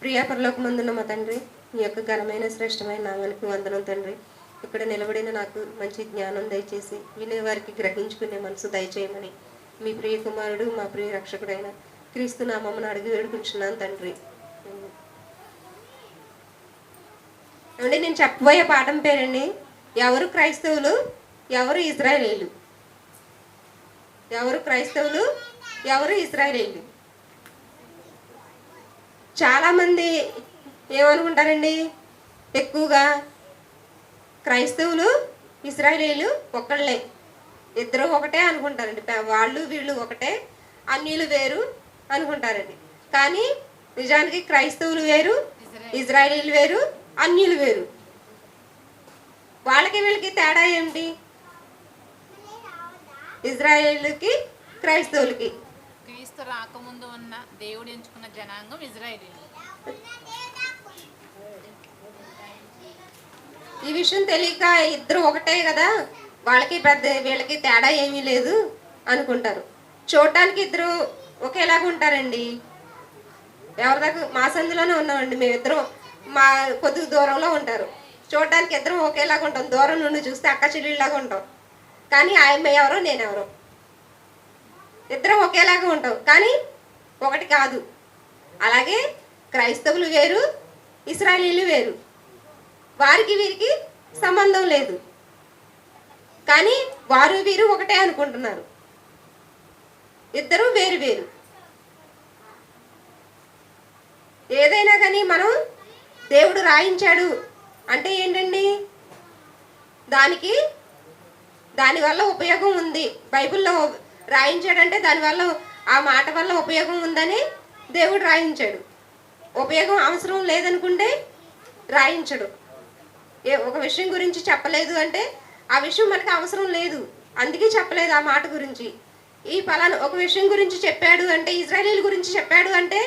ప్రియా పరలోకమందున్న మా తండ్రి, మీ యొక్క ఘనమైన శ్రేష్టమైన నామానికి వందనం తండ్రి. ఇక్కడ నిలబడిన నాకు మంచి జ్ఞానం దయచేసి వినేవారికి గ్రహించుకునే మనసు దయచేయమని మీ ప్రియ కుమారుడు మా ప్రియ రక్షకుడైన క్రీస్తు నామమును అడిగి వేడుకుంటున్నాను తండ్రి. అంటే నేను చెప్పబోయే పాఠం పేరండి, ఎవరు క్రైస్తవులు, ఎవరు ఇజ్రాయేలీలు. ఎవరు క్రైస్తవులు, ఎవరు ఇజ్రాయేలీలు. చాలామంది ఏమనుకుంటారండి, ఎక్కువగా క్రైస్తవులు ఇశ్రాయేలీలు ఒకళ్ళే, ఇద్దరు ఒకటే అనుకుంటారండి. వాళ్ళు వీళ్ళు ఒకటే, అన్యులు వేరు అనుకుంటారండి. కానీ నిజానికి క్రైస్తవులు వేరు, ఇజ్రాయేలీలు వేరు, అన్యులు వేరు. వాళ్ళకి వీళ్ళకి తేడా ఏమిటి? ఇజ్రాయేలుకి క్రైస్తవులకి క్రీస్తు రాకముందు ఉన్న దేవుడు ఎంచుకున్న జనాంగం ఇజ్రాయేలీలు. ఈ విషయం తెలియక ఇద్దరు ఒకటే కదా, వాళ్ళకి పెద్ద వీళ్ళకి తేడా ఏమీ లేదు అనుకుంటారు. చూడటానికి ఇద్దరు ఒకేలాగా ఉంటారండి. ఎవరి దగ్గర మా సందులోనే ఉన్నామండి, మేమిద్దరం మా కొద్దిగా దూరంలో ఉంటారు. చూడటానికి ఇద్దరం ఒకేలాగా ఉంటాం, దూరం నుండి చూస్తే అక్క చెల్లెళ్ళలాగా ఉంటాం. కానీ ఆయన ఎవరో నేనెవరో, ఇద్దరం ఒకేలాగా ఉంటాం కానీ ఒకటి కాదు. అలాగే క్రైస్తవులు వేరు, ఇశ్రాయేలీలు వేరు. వారికి వీరికి సంబంధం లేదు, కానీ వారు వీరు ఒకటే అనుకుంటున్నారు. ఇద్దరు వేరు వేరు. ఏదైనా కానీ మనం దేవుడు రాయించాడు అంటే ఏంటండి, దానివల్ల ఉపయోగం ఉంది. బైబిల్లో రాయించాడంటే దానివల్ల, ఆ మాట వల్ల ఉపయోగం ఉందని దేవుడు రాయించాడు. ఉపయోగం అవసరం లేదనుకుంటే రాయించడు. ఒక విషయం గురించి చెప్పలేదు అంటే ఆ విషయం మనకు అవసరం లేదు, అందుకే చెప్పలేదు ఆ మాట గురించి. ఈ పలానా ఒక విషయం గురించి చెప్పాడు అంటే, ఇజ్రాయేలీల గురించి చెప్పాడు అంటే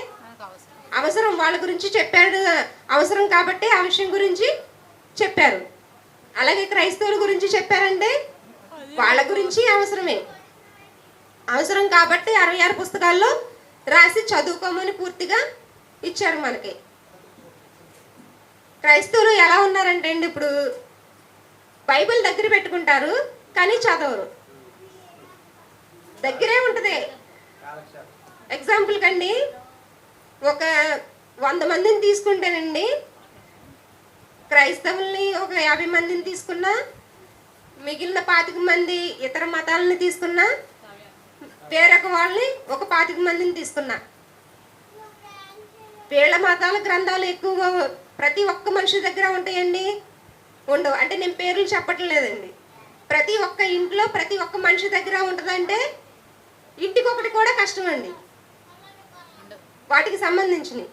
అవసరం, వాళ్ళ గురించి చెప్పాడు అవసరం కాబట్టి ఆ విషయం గురించి చెప్పారు. అలాగే క్రైస్తవుల గురించి చెప్పారంటే వాళ్ళ గురించి అవసరమే, అవసరం కాబట్టి 66 పుస్తకాల్లో రాసి చదువుకోమని పూర్తిగా ఇచ్చారు మనకి. క్రైస్తవులు ఎలా ఉన్నారంటే అండి, ఇప్పుడు బైబిల్ దగ్గర పెట్టుకుంటారు కానీ చదవరు. దగ్గరే ఉంటుంది. ఎగ్జాంపుల్ కండి, ఒక 100 మందిని తీసుకుంటేనండి, క్రైస్తవుల్ని ఒక 50 మందిని తీసుకున్నా, మిగిలిన 25 మంది ఇతర మతాలని తీసుకున్నా, వేరొక వాళ్ళని ఒక 25 మందిని తీసుకున్నా, వీళ్ళ మతాల గ్రంథాలు ఎక్కువగా ప్రతి ఒక్క మనిషి దగ్గర ఉంటాయండి? ఉండవు. అంటే నేను పేర్లు చెప్పట్లేదండి. ప్రతి ఒక్క ఇంట్లో ప్రతి ఒక్క మనిషి దగ్గర ఉంటుందంటే ఇంటికి ఒకటి కూడా కష్టం అండి వాటికి సంబంధించినవి.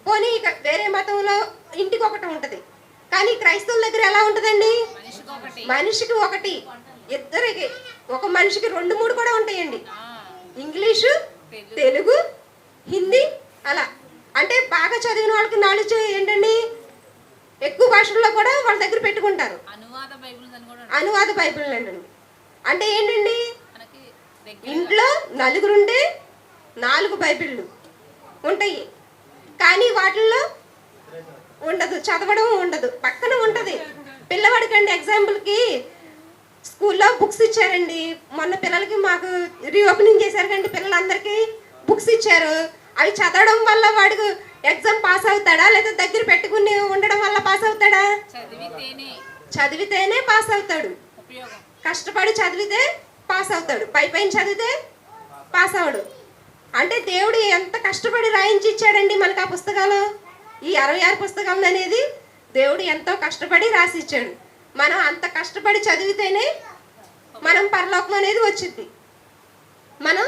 పోనీ ఇక వేరే మతంలో ఇంటికి ఒకటి ఉంటుంది, కానీ క్రైస్తవుల దగ్గర ఎలా ఉంటుందండి? మనిషికి ఒకటి, ఇద్దరికి, ఒక మనిషికి 2-3 కూడా ఉంటాయండి. ఇంగ్లీషు, తెలుగు, హిందీ, అలా. అంటే బాగా చదివిన వాళ్ళకి నాలెడ్జ్ ఏంటండి, ఎక్కువ భాషల్లో కూడా వాళ్ళ దగ్గర పెట్టుకుంటారు. అనువాద బైబిల్ అండి. అంటే ఏంటండి, ఇంట్లో నలుగురుంటే 4 బైబిళ్ళు ఉంటాయి, కానీ వాటిల్లో ఉండదు, చదవడం ఉండదు, పక్కన ఉంటుంది. పిల్లవాడికండి ఎగ్జాంపుల్కి స్కూల్లో బుక్స్ ఇచ్చారండి. మొన్న పిల్లలకి మాకు రీఓపెనింగ్ చేశారు కండి, పిల్లలందరికీ బుక్స్ ఇచ్చారు. అవి చదవడం వల్ల వాడికి ఎగ్జామ్ పాస్ అవుతాడా, లేదా దగ్గర పెట్టుకుని ఉండడం వల్ల పాస్ అవుతాడా? చదివితేనే పాస్ అవుతాడు. కష్టపడి చదివితే పాస్ అవుతాడు, పైన చదివితే పాస్ అవడు. అంటే దేవుడు ఎంత కష్టపడి రాయించి ఇచ్చాడండి మనకు ఆ పుస్తకాలు. ఈ 66 పుస్తకాలు అనేది దేవుడు ఎంతో కష్టపడి రాసి ఇచ్చాడు. మనం అంత కష్టపడి చదివితేనే మనం పరలోకం అనేది వచ్చింది. మనం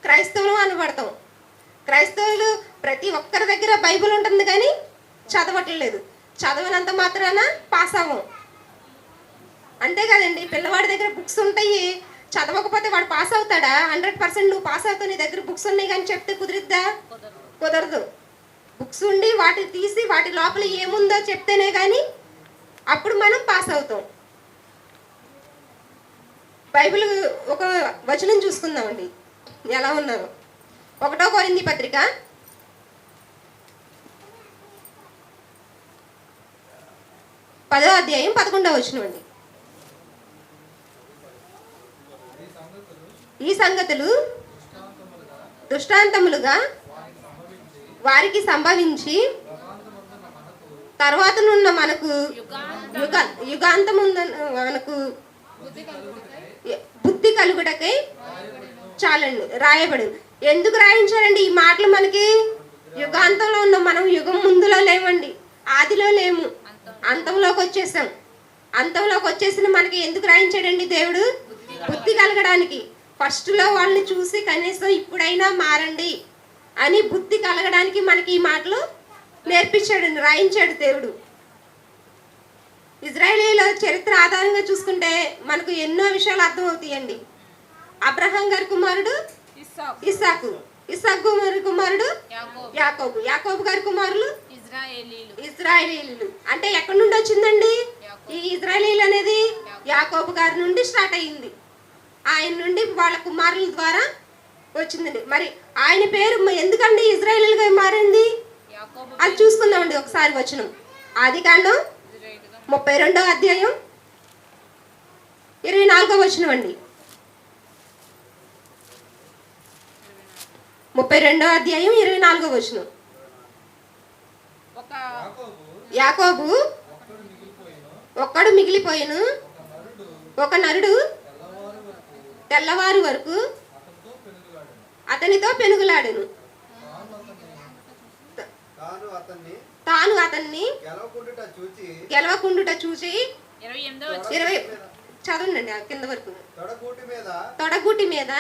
క్రైస్తవులు అనబడతాం. క్రైస్తవులు ప్రతి ఒక్కరి దగ్గర బైబిల్ ఉంటుంది కానీ చదవట్లేదు. చదవనంత మాత్రాన పాస్ అవ్వం. అంతే కదండి, పిల్లవాడి దగ్గర బుక్స్ ఉంటాయి, చదవకపోతే వాడు పాస్ అవుతాడా? 100% నువ్వు పాస్ అవుతావు, నీ దగ్గర బుక్స్ ఉన్నాయి కానీ చెప్తే కుదిరిద్దా? కుదరదు. బుక్స్ ఉండి వాటిని తీసి వాటి లోపల ఏముందో చెప్తేనే కానీ అప్పుడు మనం పాస్ అవుతాం. బైబిల్ ఒక వచనం చూసుకుందామండి ఎలా ఉన్నారో. 1 కొరింథీ పత్రిక 10వ అధ్యాయం 11వ వచనం అండి. ఈ సంగతులు దృష్టాంతములుగా వారికి సంభవించి తర్వాతనున్న మనకు యుగాంతముంద మనకు బుద్ధి కలుగుటకై చాలండి రాయబడింది. ఎందుకు రాయించారండి ఈ మాటలు? మనకి యుగాంతంలో ఉన్న మనం యుగం ముందులో లేమండి, ఆదిలో లేము, అంతంలోకి వచ్చేసాం. అంతంలోకి వచ్చేసిన మనకి ఎందుకు రాయించాడండి దేవుడు? బుద్ధి కలగడానికి. ఫస్ట్లో వాళ్ళని చూసి కనీసం ఇప్పుడైనా మారండి అని బుద్ధి కలగడానికి మనకి ఈ మాటలు నేర్పించాడండి, రాయించాడు దేవుడు. ఇజ్రాయేలీల చరిత్ర ఆధారంగా చూసుకుంటే మనకు ఎన్నో విషయాలు అర్థమవుతాయండి. అబ్రహాం గారి కుమారుడు ఇస్సాకు, ఇస్సాకు కుమారుడు యాకోబు, యాకోబు గారి కుమారులు ఇజ్రాయేలీలు. అంటే ఎక్కడి నుండి వచ్చిందండి ఈ ఇజ్రాయేలీలు అనేది? యాకోబు గారి నుండి స్టార్ట్ అయ్యింది. ఆయన నుండి వాళ్ళ కుమారుల ద్వారా వచ్చిందండి. మరి ఆయన పేరు ఎందుకండి ఇజ్రాయేలీలుగా మారింది అది చూసుకుందామండి ఒకసారి. వచనం ఆదికాండం 32వ అధ్యాయం 24వ వచనం అండి. 32వ అధ్యాయం 24వ వచనం. యాకోబు ఒక్కడు మిగిలిపోయిను, ఒక నరుడు తెల్లవారు వరకు అతనితో పెనుగులాడెను. తాను అతన్ని గెలవకుండుట చూచి 20 చదవండి కింద వరకు. తొడగూటి మీద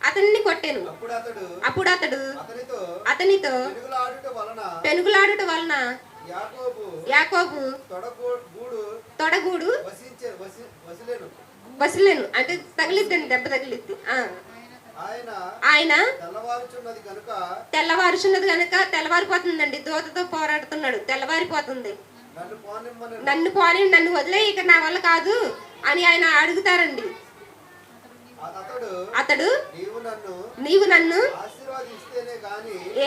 అతన్ని కొట్టెను. అప్పుడు అతడు అతనితో పెనుగులాడుట వలన యాకోబు తొడగూడు వసిలేను, అంటే తగిలిద్దండి, దెబ్బ తగిలిద్ది. ఆయన తెల్లవారుచున్నది కనుక తెల్లవారిపోతుందండి, దూతతో పోరాడుతున్నాడు, తెల్లవారిపోతుంది. నన్ను వదిలే, ఇక నా వల్ల కాదు అని ఆయన అడుగుతారండి. అతడు నీవు నన్ను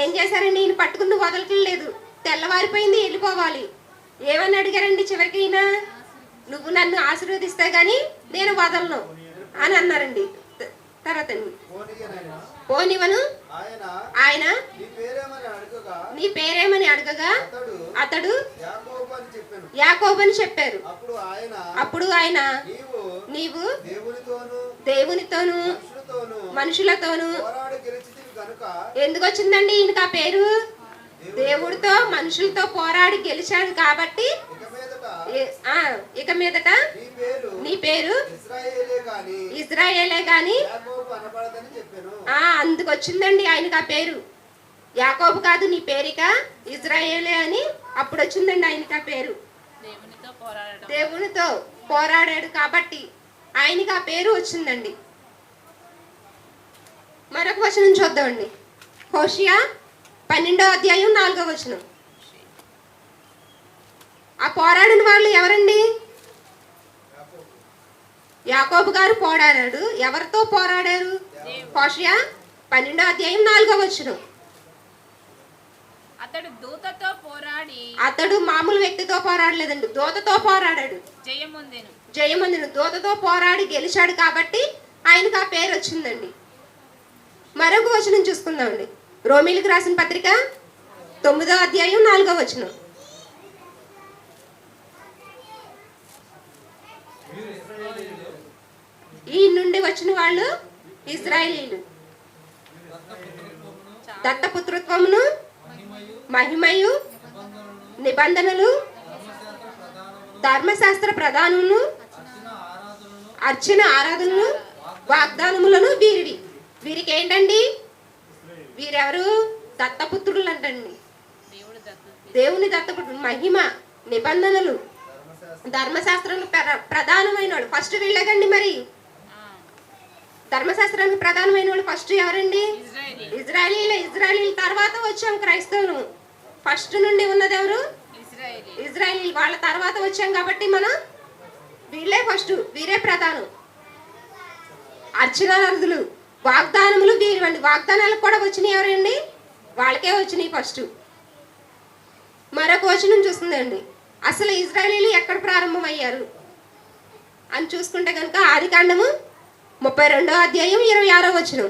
ఏం చేశారండి? ఈయన పట్టుకుని వదలట్లేదు, తెల్లవారిపోయింది, వెళ్ళిపోవాలి. ఏమని అడిగారండి చివరికి? ఈయన నువ్వు నన్ను ఆశీర్వదిస్తే గాని నేను వదలను అని అన్నారండి. తర్వాత పోనివను ఆయన నీ పేరేమని అడగగా అతడు యాకోబు అని చెప్పారు. అప్పుడు ఆయన నీవు దేవునితోను మనుషులతోను ఎందుకు వచ్చిందండి ఈయనకి ఆ పేరు? దేవుడితో మనుషులతో పోరాడి గెలిచాడు కాబట్టి ఇక మీదట నీ పేరు ఇజ్రాయేలే గాని అందుకు వచ్చిందండి ఆయనకి ఆ పేరు. యాకోబు కాదు నీ పేరిక ఇజ్రాయేలే అని అప్పుడు వచ్చిందండి ఆయనకి ఆ పేరు. దేవునితో పోరాడాడు కాబట్టి ఆయనకి ఆ పేరు వచ్చిందండి. మరొక వచనం చూద్దామండి. హోషియా 12వ అధ్యాయం 4వ వచనం. ఆ పోరాడిన వాళ్ళు ఎవరండి? యాకోబు గారు పోరాడాడు. ఎవరితో పోరాడారు? హోషియా 12వ అధ్యాయం 4వ వచనం. అతడు మామూలు వ్యక్తితో పోరాడలేదండి, దూతతో పోరాడాడు, జయముందెను. దూతతో పోరాడి గెలిచాడు కాబట్టి ఆయనకు ఆ పేరు వచ్చిందండి. మరొక వచనం చూసుకుందామండి. రోమీలకు రాసిన పత్రిక 9వ అధ్యాయం 4వ వచనం. ఈ నుండి వచ్చిన వాళ్ళు ఇజ్రాయేలీలు. దత్తపుత్రత్వమును మహిమయు నిబంధనలు ధర్మశాస్త్ర ప్రధానమును అర్చన ఆరాధనలు వాగ్దానములను వీరికి ఏంటండి? వీరెవరు? దత్తపుత్రులు అంటండి. దేవుని దత్తపుత్రులు. మహిమ నిబంధనలు ధర్మశాస్త్రానికి ప్రధానమైన వాళ్ళు ఫస్ట్ వీళ్ళకండి. మరి ధర్మశాస్త్రానికి ప్రధానమైన వాళ్ళు ఫస్ట్ ఎవరండి? ఇజ్రాయేలీల తర్వాత వచ్చాం క్రైస్తవులు. ఫస్ట్ నుండి ఉన్నది ఎవరు? ఇజ్రాయేలీలు. వాళ్ళ తర్వాత వచ్చాం కాబట్టి మనం వీళ్ళే ఫస్ట్, వీరే ప్రధానం. అర్చనార్థులు వాగ్దానములు వీరివండి. వాగ్దానాలకు కూడా వచ్చినాయి ఎవరండి? వాళ్ళకే వచ్చినాయి ఫస్ట్. మరొక వచనం చూస్తుందండి. అసలు ఇజ్రాయేలీలు ఎక్కడ ప్రారంభమయ్యారు అని చూసుకుంటే కనుక ఆదికాండము 32వ అధ్యాయం 26వ వచనం.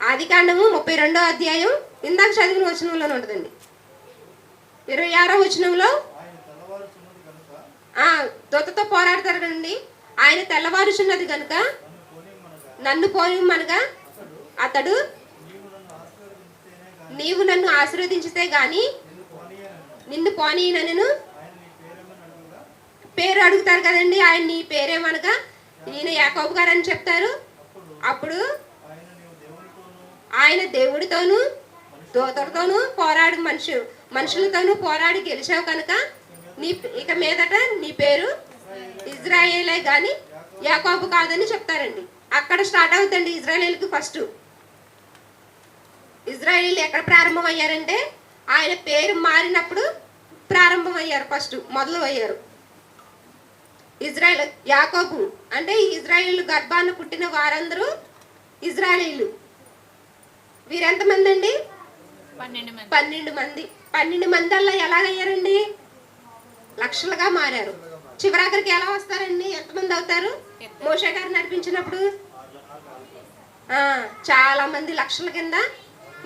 ఆదికాండము 32వ అధ్యాయం ఇందాక చదివిన వచనంలోనే ఉంటుందండి. 26వ వచనంలో దొత్తతో పోరాడతారు కదండి. ఆయన తెల్లవారుచున్నది కనుక నన్ను పోనిమ్మనగా అతడు నీవు నన్ను ఆశీర్వదించితే గాని నిన్ను పోనీయనను పేరు అడుగుతారు కదండి. ఆయన నీ పేరేమనగా ఈయన యాకోబు గారు అని చెప్తారు. అప్పుడు ఆయన దేవుడితోనూ దూతలతోనూ పోరాడి మనుషులతోనూ పోరాడి గెలిచావు కనుక నీ ఇక మీదట నీ పేరు ఇజ్రాయేలే గాని యాకోబు కాదని చెప్తారండి. అక్కడ స్టార్ట్ అవుతుంది ఇజ్రాయేల్కి ఫస్ట్. ఇజ్రాయేల్ ఎక్కడ ప్రారంభమయ్యారంటే ఆయన పేరు మారినప్పుడు ప్రారంభమయ్యారు, ఫస్ట్ మొదలు అయ్యారు. ఇజ్రాయేల్ యాకోబు అంటే ఇజ్రాయేల్ గర్భాన్ని పుట్టిన వారందరూ ఇజ్రాయేలీలు. వీరెంతమంది అండి? 12 మంది. 12 మంది అలా ఎలాగయ్యారండి? లక్షలుగా మారారు. చివరాఖరికి ఎలా వస్తారండి? ఎంతమంది అవుతారు? మోషే గారు నడిపించినప్పుడు చాలా మంది లక్షల కింద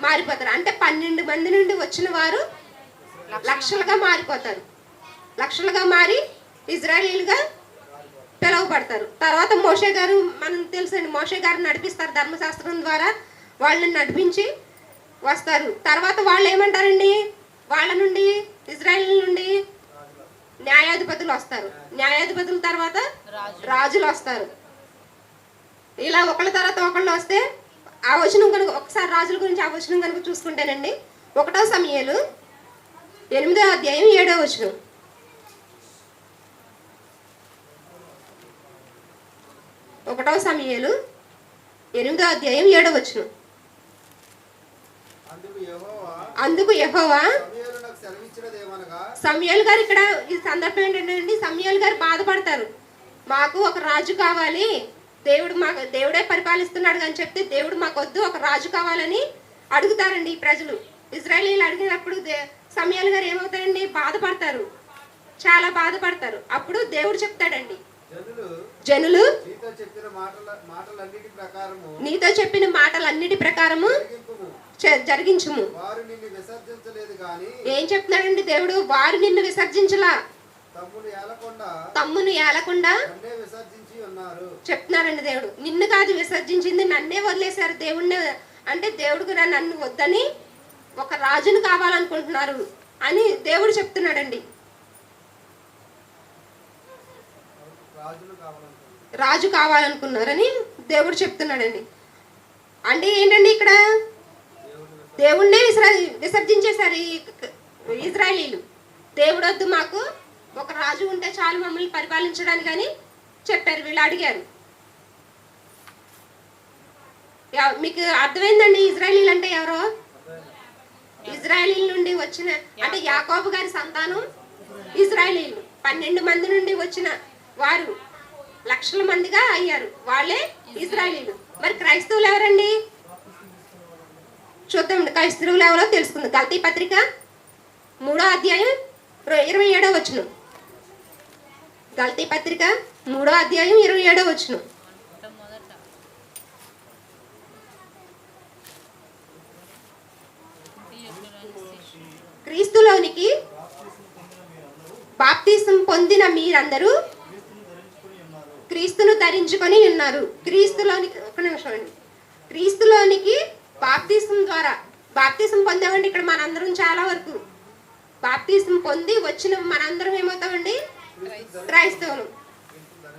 మారిపోతారు. అంటే 12 మంది నుండి వచ్చిన వారు లక్షలుగా మారిపోతారు. లక్షలుగా మారి ఇజ్రాయేలీలుగా పిలువబడతారు. తర్వాత మోషే గారు మనకు తెలుసండి, మోషే గారు నడిపిస్తారు ధర్మశాస్త్రం ద్వారా, వాళ్ళని నడిపించి వస్తారు. తర్వాత వాళ్ళు ఏమంటారండి? వాళ్ళ నుండి ఇజ్రాయేల్ నుండి న్యాయాధిపతులు వస్తారు. న్యాయాధిపతుల తర్వాత రాజులు వస్తారు. ఇలా ఒకళ్ళ తర్వాత ఒకళ్ళు వస్తే ఆ వచనం కనుక ఒకసారి రాజుల గురించి ఆ వచనం కనుక చూసుకుంటేనండి 1వ సమూయేలు 8వ అధ్యాయం 7వ వచనం. 1వ సమూయేలు 8వ అధ్యాయం 7వ వచనం. అందుకు యెహోవా సమూయేలు గారు, ఇక్కడ ఈ సందర్భం ఏంటంటే సమూయేలు గారు బాధపడతారు. మాకు ఒక రాజు కావాలి, దేవుడే పరిపాలిస్తున్నాడు అని చెప్తే దేవుడు మాకు వద్దు, ఒక రాజు కావాలని అడుగుతారండి ఈ ప్రజలు. ఇజ్రాయేలీలు అడిగినప్పుడు సమూయేలు గారు ఏమవుతారండి? బాధపడతారు, చాలా బాధపడతారు. అప్పుడు దేవుడు చెప్తాడండి, జనులు నీతో చెప్పిన మాటలన్నిటి ప్రకారము జరిగించుము. ఏం చెప్తున్నాడండి దేవుడు? వారు నిన్ను విసర్జించలా, తమ్మును ఏలకుండా చెప్తున్నారండి దేవుడు. నిన్ను కాదు విసర్జించింది, నన్నే వదిలేశారు. దేవుడిని అంటే దేవుడు నన్ను వద్దని ఒక రాజును కావాలనుకుంటున్నారు అని దేవుడు చెప్తున్నాడండి. రాజు కావాలనుకున్నారని దేవుడు చెప్తున్నాడండి. అంటే ఏంటండి ఇక్కడ దేవుణ్ణే విసర్జించేశారు ఇజ్రాయేలీలు. దేవుడు వద్దు, మాకు ఒక రాజు ఉంటే చాలు మమ్మల్ని పరిపాలించడానికి అని చెప్పారు. వీళ్ళు అడిగారు. మీకు అర్థమైందండి ఇజ్రాయేలీలు అంటే ఎవరో? ఇజ్రాయేలీల నుండి వచ్చిన అంటే యాకోబు గారి సంతానం ఇజ్రాయేలీలు. 12 మంది నుండి వచ్చిన వారు లక్షల మందిగా అయ్యారు, వాళ్ళే ఇజ్రాయేలీలు. మరి క్రైస్తవులు ఎవరండి? చూద్దాం, క్రైస్తవులు ఎవరో తెలుసుకుందాం. గలతీ పత్రిక 3వ అధ్యాయం 27వ వచనం. గలతీ పత్రిక 3వ అధ్యాయం 27వ వచనం. క్రీస్తులోనికి బాప్తిసం పొందిన మీరందరూ క్రీస్తును ధరించుకొని ఉన్నారు. క్రీస్తులోనికి ఒక నిమిషం అండి. క్రీస్తులోనికి బాప్తిసం ద్వారా బాప్తిసం పొందామండి. ఇక్కడ మనందరం చాలా వరకు బాప్తిసం పొంది వచ్చిన మనందరం ఏమవుతామండి? క్రైస్తవులు.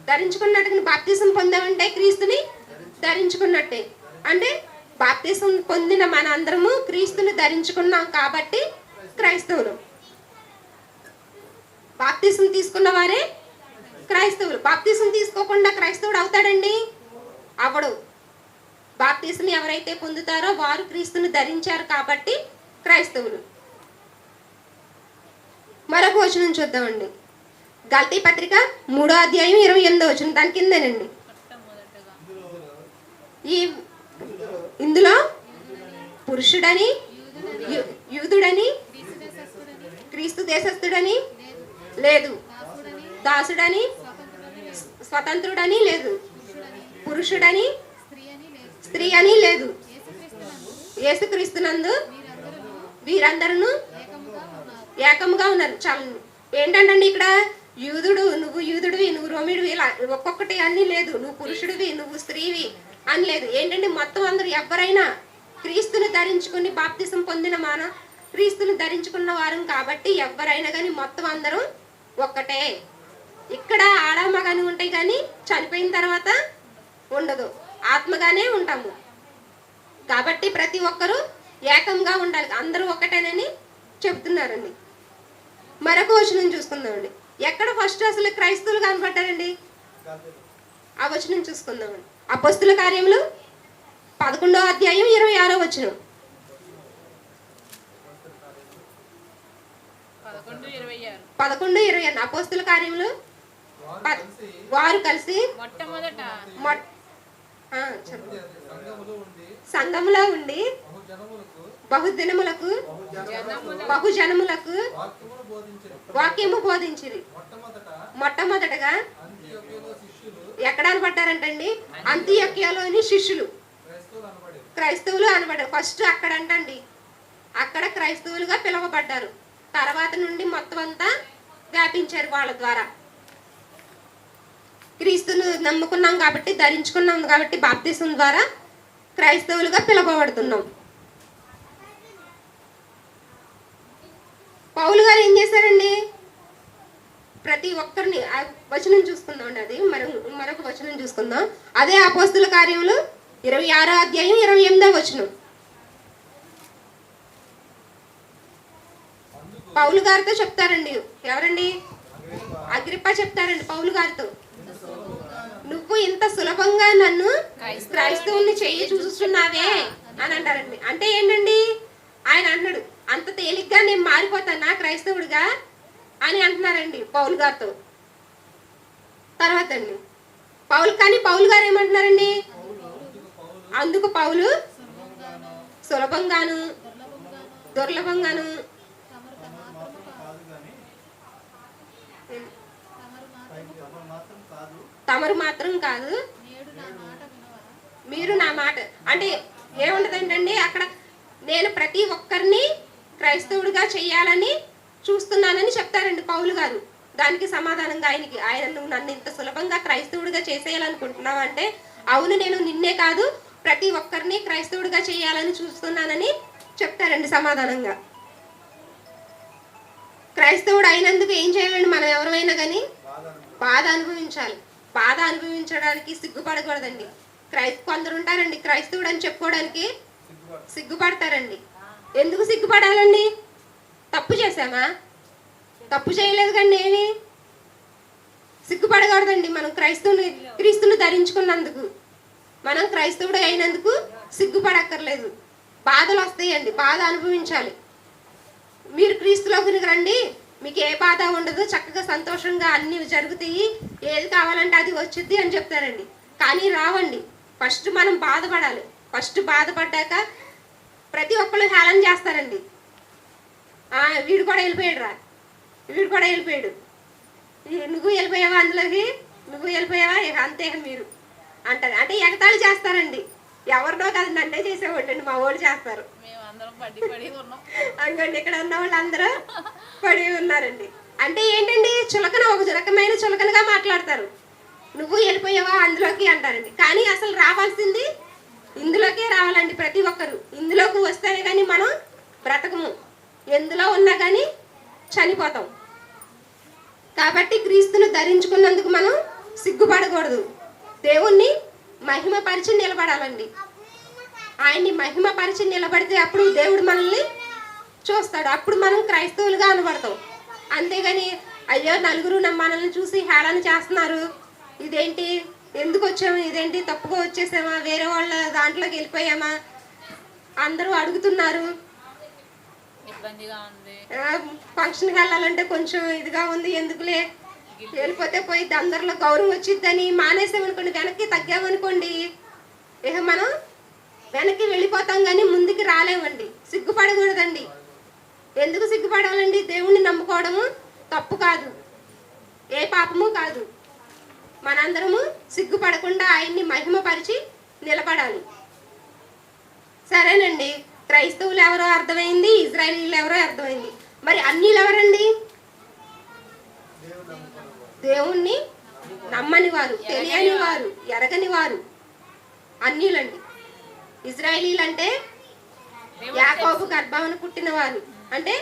ధరించుకున్నట్టు బాప్తిసం పొందామంటే క్రీస్తుని ధరించుకున్నట్టే. అంటే బాప్తిసం పొందిన మనందరము క్రీస్తుని ధరించుకున్నాం కాబట్టి క్రైస్తవులు. బాప్తిసం తీసుకున్న వారే క్రైస్తవులు. బాప్తిసం తీసుకోకుండా క్రైస్తవుడు అవుతాడండి? అవడు. బాప్తిసం ఎవరైతే పొందుతారో వారు క్రీస్తుని ధరించారు కాబట్టి క్రైస్తవులు. మరొక వచనం చూద్దామండి. గలతీ పత్రిక 3వ అధ్యాయం 28వ వచనం. దాని కిందేనండి. ఇందులో పురుషుడని యూదుడని క్రీస్తు దేశస్థుడని లేదు, దాసుడని స్వతంత్రుడని లేదు, పురుషుడని స్త్రీ అని లేదు. యేసుక్రీస్తునందు వీరందరూ ఏకముగా ఉన్నారు. చాలా ఏంటంటే ఇక్కడ నువ్వు యూదుడివి, నువ్వు రోమిడివి, ఇలా ఒక్కొక్కటి అన్ని లేదు. నువ్వు పురుషుడివి, నువ్వు స్త్రీవి అని లేదు. ఏంటంటే మొత్తం అందరూ ఎవరైనా క్రీస్తుని ధరించుకుని బాప్తిసం పొందిన క్రీస్తుని ధరించుకున్న వారం కాబట్టి ఎవరైనా కానీ మొత్తం అందరూ ఒక్కటే. ఇక్కడ ఆడమగాని ఉంటాయి కానీ చనిపోయిన తర్వాత ఉండదు, ఆత్మగానే ఉంటాము. కాబట్టి ప్రతి ఒక్కరూ ఏకంగా ఉండాలి, అందరూ ఒకటేనని చెప్తున్నారండి. మరొక వచనం చూసుకుందామండి. ఎక్కడ ఫస్ట్ అసలు క్రైస్తవులు కనపడ్డారండి? ఆ వచనం చూసుకుందామండి. అపొస్తలుల కార్యములు 11వ అధ్యాయం 26వ వచనం. 11:26 అపొస్తలుల కార్యములు వారు కలిసి సంఘములో ఉండి బహుజనములకు వాక్యము బోధించిరి. మొట్టమొదటగా ఎక్కడ అనబడ్డారంటండి? అంతియొక్కయలోని శిష్యులు క్రైస్తవులు అనబడ్డారు. ఫస్ట్ అక్కడ అంటండి, అక్కడ క్రైస్తవులుగా పిలువబడ్డారు. తర్వాత నుండి మొత్తం అంతా వ్యాపించారు వాళ్ళ ద్వారా. క్రీస్తును నమ్ముకున్నాం కాబట్టి, ధరించుకున్నాం కాబట్టి బాప్తిసం ద్వారా క్రైస్తవులుగా పిలువబడుతున్నాం. పౌలు గారు ఏం చేశారండి? ప్రతి ఒక్కరిని వచనం చూసుకుందాం అండి. అది మరొక వచనం చూసుకుందాం. అదే అపొస్తలుల కార్యములు 26వ అధ్యాయం 28వ వచనం. పౌలు గారితో చెప్తారండి. ఎవరండి? అగ్రిప్ప చెప్తారండి పౌలు గారితో, నువ్వు ఇంత సులభంగా నన్ను క్రైస్తవుని చెయ్యి చూస్తున్నావే అని అంటారండి. అంటే ఏంటండి? ఆయన అన్నాడు, అంత తేలిగ్గా నేను మారిపోతానా క్రైస్తవుడిగా అని అంటున్నారండి పౌలు గారితో. తర్వాత అండి పౌలు గారు ఏమంటున్నారండి? అందుకు పౌలు సులభంగాను దుర్లభంగాను తమరు మాత్రం కాదు మీరు నా మాట. అంటే ఏముంటదంటండి అక్కడ? నేను ప్రతి ఒక్కరిని క్రైస్తవుడిగా చెయ్యాలని చూస్తున్నానని చెప్తారండి పౌలు గారు. దానికి సమాధానంగా ఆయన నువ్వు నన్ను ఇంత సులభంగా క్రైస్తవుడిగా చేసేయాలనుకుంటున్నావు అంటే, అవును నేను నిన్నే కాదు ప్రతి ఒక్కరిని క్రైస్తవుడిగా చేయాలని చూస్తున్నానని చెప్తారండి సమాధానంగా. క్రైస్తవుడు అయినందుకు ఏం చేయాలండి? మనం ఎవరైనా కానీ బాధ అనుభవించాలి. బాధ అనుభవించడానికి సిగ్గుపడకూడదండి. కొందరు ఉంటారండి క్రైస్తవుడు అని చెప్పుకోవడానికి సిగ్గుపడతారండి. ఎందుకు సిగ్గుపడాలండి? తప్పు చేశామా? తప్పు చేయలేదు కానీ ఏమి సిగ్గుపడకూడదండి. మనం క్రీస్తుని ధరించుకున్నందుకు, మనం క్రైస్తవుడు అయినందుకు సిగ్గుపడక్కర్లేదు. బాధలు వస్తాయండి, బాధ అనుభవించాలి. మీరు క్రీస్తులోకి రండి, మీకు ఏ బాధ ఉండదు, చక్కగా సంతోషంగా అన్ని జరుగుతాయి, ఏది కావాలంటే అది వచ్చింది అని చెప్తారండి. కానీ రావండి. ఫస్ట్ మనం బాధపడాలి. ఫస్ట్ బాధపడ్డాక ప్రతి ఒక్కళ్ళు హేళన చేస్తారండి. వీడు కూడా వెళ్ళిపోయాడు రా, వీడు కూడా వెళ్ళిపోయాడు, నువ్వు వెళ్ళిపోయావా అందులోకి, నువ్వు వెళ్ళిపోయావా అంతే మీరు అంటారు. అంటే ఎగతాళి చేస్తారండి. ఎవరినో కాదు, నన్నే చేసేవాళ్ళండి, మా వాళ్ళు చేస్తారు. అంగండి ఇక్కడ ఉన్న వాళ్ళు అందరూ పడి ఉన్నారండి. అంటే ఏంటండి? చులకన, ఒక రకమైన చులకనగా మాట్లాడతారు. నువ్వు వెళ్ళిపోయావా అందులోకి అంటారండి. కానీ అసలు రావాల్సింది ఇందులోకే రావాలండి. ప్రతి ఒక్కరు ఇందులోకి వస్తేనే కానీ మనం బ్రతకము, ఎందులో ఉన్నా కానీ చనిపోతాం. కాబట్టి క్రీస్తును ధరించుకున్నందుకు మనం సిగ్గుపడకూడదు. దేవుణ్ణి మహిమపరిచి నిలబడాలండి. ఆయన్ని మహిమపరిచి నిలబడితే అప్పుడు దేవుడు మనల్ని చూస్తాడు. అప్పుడు మనం క్రైస్తవులుగా అనబడతాం. అంతేగాని అయ్యో నలుగురు మనల్ని చూసి హేళన చేస్తున్నారు, ఇదేంటి, ఎందుకు వచ్చాము, ఇదేంటి తప్పుగా వచ్చేసామా, వేరే వాళ్ళ దాంట్లోకి వెళ్ళిపోయామా, అందరూ అడుగుతున్నారు, ఫంక్షన్కి వెళ్ళాలంటే కొంచెం ఇదిగా ఉంది, ఎందుకులే వెళ్ళిపోతే పోయి అందరిలో గౌరవం వచ్చిద్దని మానేసామనుకోండి, వెనక్కి తగ్గామనుకోండి, ఇక మనం వెనక్కి వెళ్ళిపోతాం కానీ ముందుకు రాలేమండి. సిగ్గుపడకూడదండి. ఎందుకు సిగ్గుపడాలండి? దేవుణ్ణి నమ్ముకోవడము తప్పు కాదు, ఏ పాపము కాదు. మనందరము సిగ్గుపడకుండా ఆయన్ని మహిమపరిచి నిలబడాలి. సరేనండి, క్రైస్తవులు ఎవరో అర్థమైంది, ఇజ్రాయేలీలు ఎవరో అర్థమైంది. మరి అన్యులు ఎవరండి? దేవుణ్ణి నమ్మని వారు, తెలియని వారు, ఎరగని వారు అన్యులండి. ఇజ్రాయేలీలు అంటే యాకోబు గర్భాన్ని పుట్టిన వారు, అంటే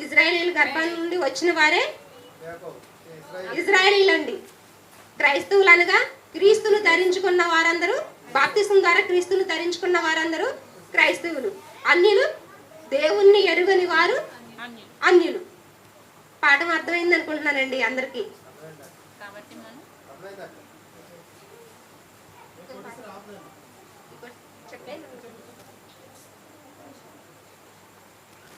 ఇజ్రాయేలీల గర్భం నుండి వచ్చిన వారే ఇజ్రాయేలీలండి. క్రైస్తవులు అనగా క్రీస్తును ధరించుకున్న వారందరూ, బాప్తిసం ద్వారా క్రీస్తును ధరించుకున్న వారందరూ క్రైస్తవులు. అన్యులు దేవుణ్ణి ఎరుగని వారు అన్యులు. పాఠం అర్థమైంది అనుకుంటున్నానండి అందరికీ. కాబట్టి మనం చెప్పండి.